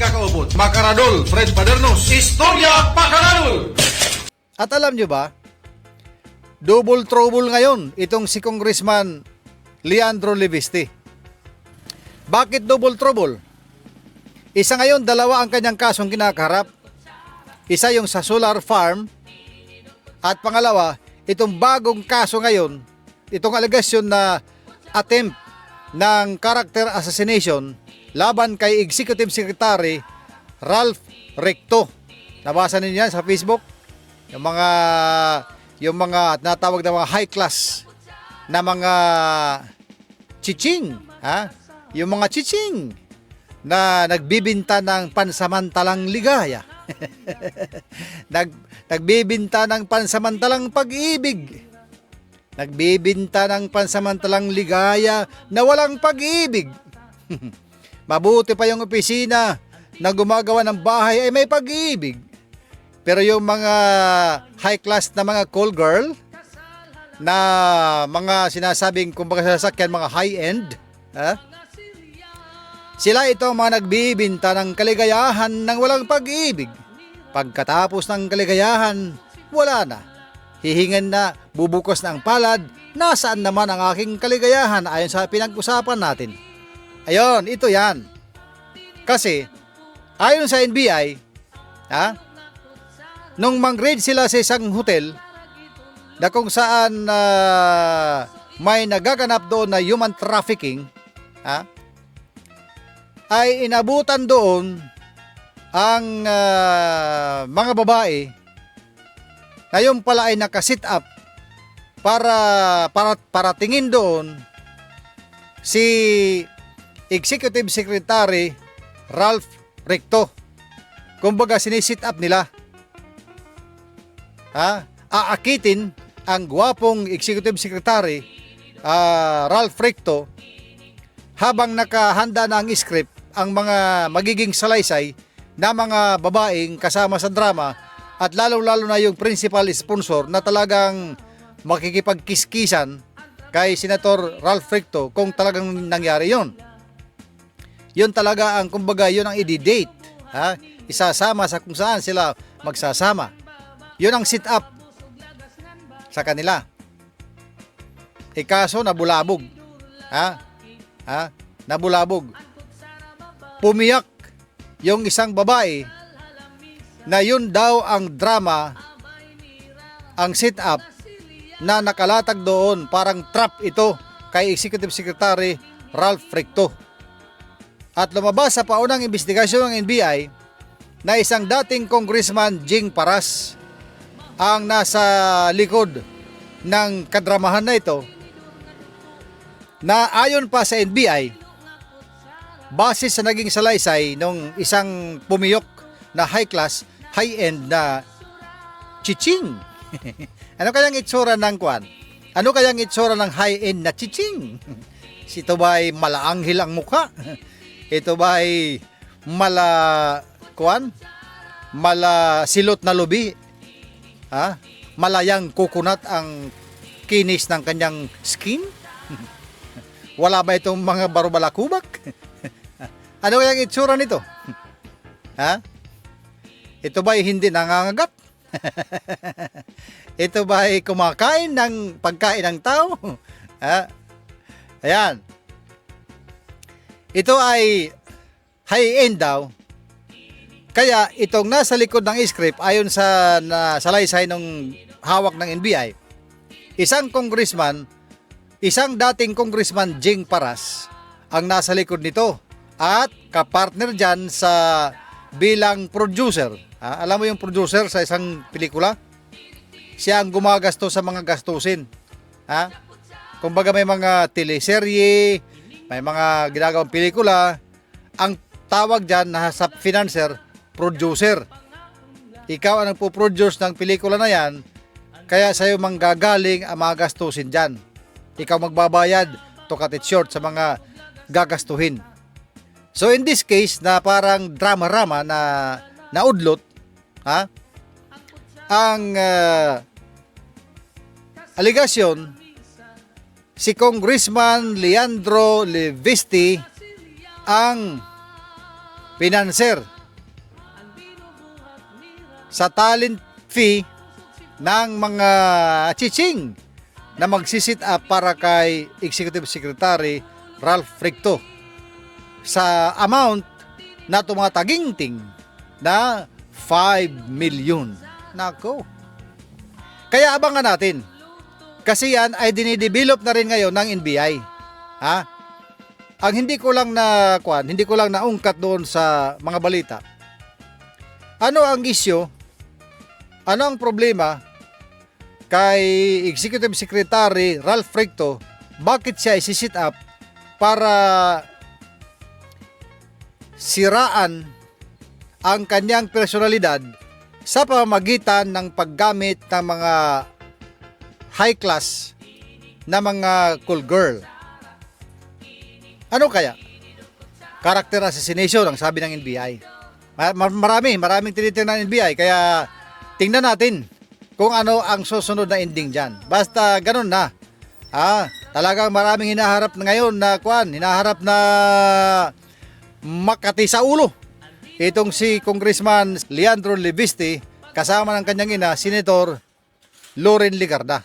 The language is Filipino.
kakaubot. Makaradol, Fred Padernos, Istorya Pakaradol! At alam nyo ba, double trouble ngayon itong si Congressman Leandro Leviste. Bakit double trouble? Isa ngayon, dalawa ang kanyang kasong kinakaharap. Isa yung sa solar farm, at pangalawa, itong bagong kaso ngayon, itong alegasyon na attempt ng character assassination laban kay Executive Secretary Ralph Recto. Nabasa ninyo yan sa Facebook? Yung mga natawag na mga high class na mga chiching, ha? Yung mga chiching na nagbibinta ng pansamantalang ligaya. Nagbibinta ng pansamantalang pag-ibig. Nagbibinta ng pansamantalang ligaya na walang pag-ibig. Mabuti pa yung opisina na gumagawa ng bahay ay may pag-ibig. Pero yung mga high class na mga call girl, na mga sinasabing kumbaga sasakyan, mga high-end, ha? Sila ito mga nagbibinta ng kaligayahan ng walang pag-ibig. Pagkatapos ng kaligayahan, wala na. Hihingan na, bubukos na ang palad, nasaan naman ang aking kaligayahan ayon sa pinag-usapan natin. Ayon, ito yan. Kasi, ayon sa NBI, ha? Nung mang-raid sila sa isang hotel, na kung saan may nagaganap doon na human trafficking, ha? Ay inabutan doon ang mga babae na yung pala ay nakasit up para tingin doon si Executive Secretary Ralph Recto. Kumbaga sinisit up nila, ha? Aakitin ang gwapong Executive Secretary Ralph Recto habang nakahanda na ang script ang mga magiging salaysay na mga babaeng kasama sa drama, at lalo-lalo na yung principal sponsor na talagang makikipagkiskisan kay Senator Ralph Recto kung talagang nangyari yon. Yun talaga ang kumbaga yun ang i-date, ha? Isasama sa kung saan sila magsasama. Yun ang sit up sa kanila. Kaso nabulabog. Ha? Nabulabog. Pumiyak yung isang babae na yun daw ang drama, ang sit up na nakalatag doon, parang trap ito kay Executive Secretary Ralph Recto. At lumabas sa paunang investigasyon ng NBI na isang dating Congressman Jing Paras ang nasa likod ng kadramahan na ito, na ayon pa sa NBI, base sa naging salaysay nung isang pumiyok na high class, high-end na chiching. Ano kayang itsura ng kwan? Ano kayang itsura ng high-end na chiching? Ito ba ay malaanghel ang mukha? Ito ba ay mala silot na lubi? Ha? Malayang coconut ang kinis ng kanyang skin? Wala ba itong mga barubalakubak? Ano kayang itsura nito? Ha? Ito ba ay hindi nangangagat? Ito ba ay kumakain ng pagkain ng tao? Ha? Ayan. Ito ay high-end daw. Kaya itong nasa likod ng script, ayon sa salaysay ng hawak ng NBI, isang dating Congressman Jing Paras ang nasa likod nito, at kapartner dyan sa bilang producer. Alam mo yung producer sa isang pelikula? Siya ang gumagasto sa mga gastusin. Kumbaga may mga teleserye, may mga ginagawang pelikula, ang tawag dyan na sa financer, producer. Ikaw ang nagpo-produce ng pelikula na yan, kaya sa'yo manggagaling ang mga gastusin dyan. Ikaw magbabayad to cut it short sa mga gagastuhin. So in this case, na parang drama-rama na naudlot, ang aligasyon, si Congressman Leandro Leviste ang pinanser sa talent fee ng mga chiching na magsisit up para kay Executive Secretary Ralph Recto sa amount na tumataginting na 5 million. Nako. Kaya abangan natin. Kasi yan ay dinidevelop na rin ngayon ng NBI. Ha? Ang hindi ko lang naungkat doon sa mga balita. Ano ang isyu? Ano ang problema kay Executive Secretary Ralph Recto? Bakit siya isi-sit up para siraan ang kanyang personalidad sa pamamagitan ng paggamit ng mga high class na mga cool girl? Ano kaya? Character assassination ang sabi ng NBI. Maraming tinitingnan ng NBI, kaya tingnan natin kung ano ang susunod na ending dyan. Basta ganun na. Talagang maraming hinaharap na ngayon na hinaharap na makati sa ulo. Itong si Congressman Leandro Libiste kasama ng kanyang ina, Senator Loren Ligarda.